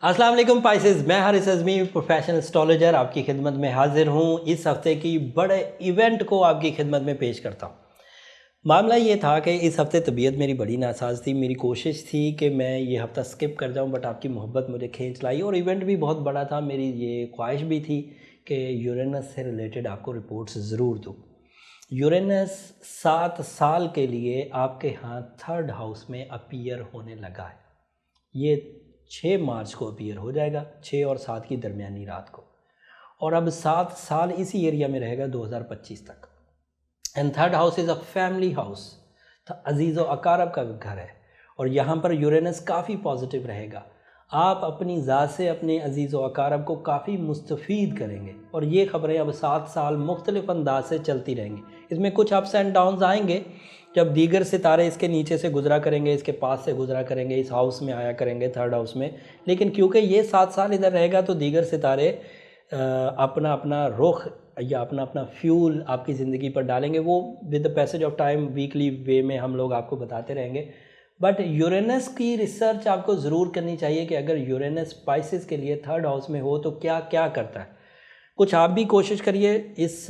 अस्सलाम वालेकुम पाइसेस, मैं हारिस अज़मी प्रोफेशनल एस्ट्रोलॉजर आपकी खिदमत में हाजिर हूँ। इस हफ़्ते की बड़े इवेंट को आपकी खिदमत में पेश करता हूँ। मामला ये था कि इस हफ़्ते तबीयत मेरी बड़ी नासाज थी। मेरी कोशिश थी कि मैं ये हफ़्ता स्किप कर जाऊँ, बट आपकी मोहब्बत मुझे खींच लाई और इवेंट भी बहुत बड़ा था। मेरी ये ख्वाहिश भी थी कि यूरेनस से रिलेटेड आपको रिपोर्ट्स ज़रूर दूँ। यूरेनस 7 साल के लिए आपके यहाँ 3rd हाउस में अपीयर होने लगा है। ये 6 मार्च को अपीयर हो जाएगा, 6 और 7 की दरमियानी रात को, और अब 7 साल इसी एरिया में रहेगा 2025 तक। And 3rd house is a family house, तो अजीज़ व अकारब का घर है और यहाँ पर यूरेनस काफ़ी पॉजिटिव रहेगा। आप अपनी ज़ात से अपने अजीज़ व अकारब को काफ़ी मुस्तफ़ीद करेंगे और ये ख़बरें अब 7 साल मुख्तलिफ़ अंदाज से चलती रहेंगी। इसमें कुछ अप्स एंड डाउन्स आएंगे जब दीगर सितारे इसके नीचे से गुजरा करेंगे, इसके पास से गुजरा करेंगे, इस हाउस में आया करेंगे 3rd हाउस में। लेकिन क्योंकि ये 7 साल इधर रहेगा तो दीगर सितारे अपना अपना रुख या अपना अपना फ्यूल आपकी ज़िंदगी पर डालेंगे। वो with the passage of time weekly way में हम लोग आपको बताते रहेंगे। बट यूरेनस की रिसर्च आपको ज़रूर करनी चाहिए कि अगर यूरेनस स्पाइसेस के लिए 3rd हाउस में हो तो क्या क्या करता है। कुछ आप भी कोशिश करिए इस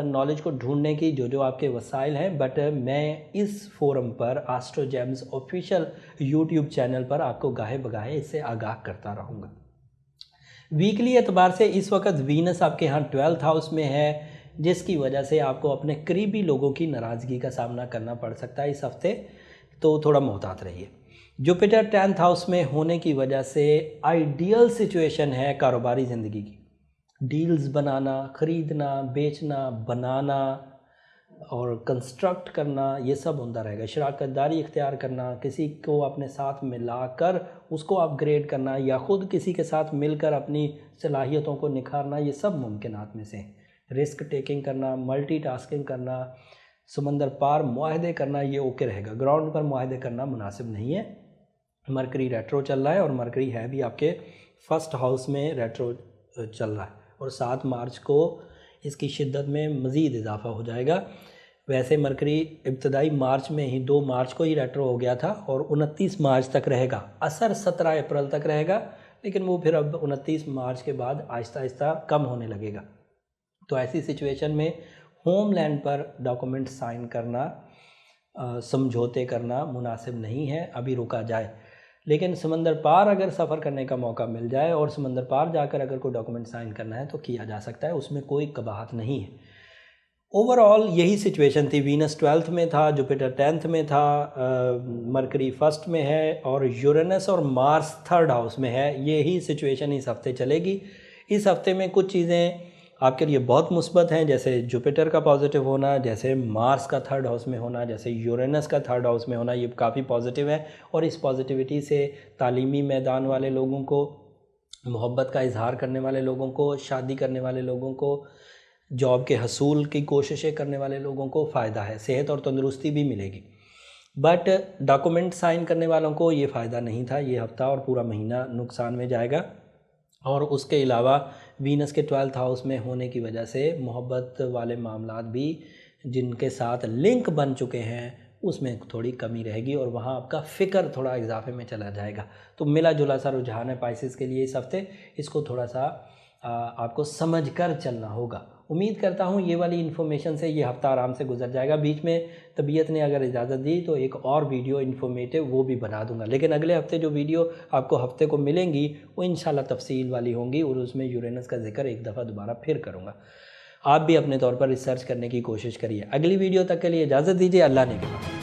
नॉलेज को ढूंढने की जो आपके वसाइल हैं। बट मैं इस फोरम पर astro James official YouTube channel पर आपको गाहे बगाहे इससे आगाह करता रहूँगा। वीकली एतबार से इस वक्त वीनस आपके यहाँ 12th हाउस में है, जिसकी वजह से आपको अपने करीबी लोगों की नाराज़गी का सामना करना पड़ सकता है इस हफ्ते, तो थोड़ा मोहतात रहिए। जुपिटर 10th हाउस में होने की वजह से आइडियल सिचुएशन है कारोबारी ज़िंदगी की। डील्स बनाना, ख़रीदना, बेचना, बनाना और कंस्ट्रक्ट करना, ये सब होता रहेगा। शराकतदारी इख्तियार करना, किसी को अपने साथ मिलाकर उसको अपग्रेड करना या ख़ुद किसी के साथ मिलकर अपनी सलाहियतों को निखारना, ये सब मुमकिनात में से। रिस्क टेकिंग करना, मल्टीटास्किंग करना, समंदर पार मुआहदे करना, ये ओके रहेगा। ग्राउंड पर मुआहदे करना मुनासिब नहीं है। मरकरी रेट्रो चल रहा है और मरकरी है भी आपके 1st हाउस में रेट्रो चल रहा है और 7 मार्च को इसकी शिद्दत में मज़ीद इजाफा हो जाएगा। वैसे मरकरी इब्तदाई मार्च में ही 2 मार्च को ही रेट्रो हो गया था और 29 मार्च तक रहेगा। असर 17 अप्रैल तक रहेगा, लेकिन वो फिर अब 29 मार्च के बाद आहिस्ता आहिस्ता कम होने लगेगा। तो ऐसी सिचुएशन में होमलैंड पर डॉक्यूमेंट साइन करना, समझौते करना मुनासिब नहीं है, अभी रुका जाए। लेकिन समंदर पार अगर सफ़र करने का मौका मिल जाए और समंदर पार जाकर अगर कोई डॉक्यूमेंट साइन करना है तो किया जा सकता है, उसमें कोई कबाहत नहीं है। ओवरऑल यही सिचुएशन थी। वीनस 12th में था, जुपिटर 10th में था, मरकरी 1st में है और यूरेनस और मार्स 3rd हाउस में है। यही सिचुएशन इस हफ्ते चलेगी। इस हफ्ते में कुछ चीज़ें आपके लिए बहुत मुस्बत हैं, जैसे जुपिटर का पॉजिटिव होना, जैसे मार्स का 3rd हाउस में होना, जैसे यूरेनस का 3rd हाउस में होना, ये काफ़ी पॉजिटिव है। और इस पॉजिटिविटी से तालीमी मैदान वाले लोगों को, मोहब्बत का इजहार करने वाले लोगों को, शादी करने वाले लोगों को, जॉब के हसूल की कोशिशें करने वाले लोगों को फ़ायदा है। सेहत और तंदुरुस्ती भी मिलेगी। बट डॉक्यूमेंट साइन करने वालों को ये फ़ायदा नहीं था। ये हफ्ता और पूरा महीना नुकसान में जाएगा। और उसके अलावा वीनस के 12th हाउस में होने की वजह से मोहब्बत वाले मामलात भी जिनके साथ लिंक बन चुके हैं उसमें थोड़ी कमी रहेगी और वहाँ आपका फ़िक्र थोड़ा इजाफे में चला जाएगा। तो मिला जुला सा रुझान है पाइसेस के लिए इस हफ्ते। इसको थोड़ा सा आपको समझ कर चलना होगा। उम्मीद करता हूँ ये वाली इन्फॉर्मेशन से ये हफ़्ता आराम से गुजर जाएगा। बीच में तबीयत ने अगर इजाज़त दी तो एक और वीडियो इन्फॉर्मेटिव वो भी बना दूंगा, लेकिन अगले हफ्ते जो वीडियो आपको हफ्ते को मिलेंगी वो इंशाल्लाह तफसील वाली होंगी और उसमें यूरेनस का जिक्र एक दफ़ा दोबारा फिर करूँगा। आप भी अपने तौर पर रिसर्च करने की कोशिश करिए। अगली वीडियो तक के लिए इजाज़त दीजिए। अल्लाह ने के बाद।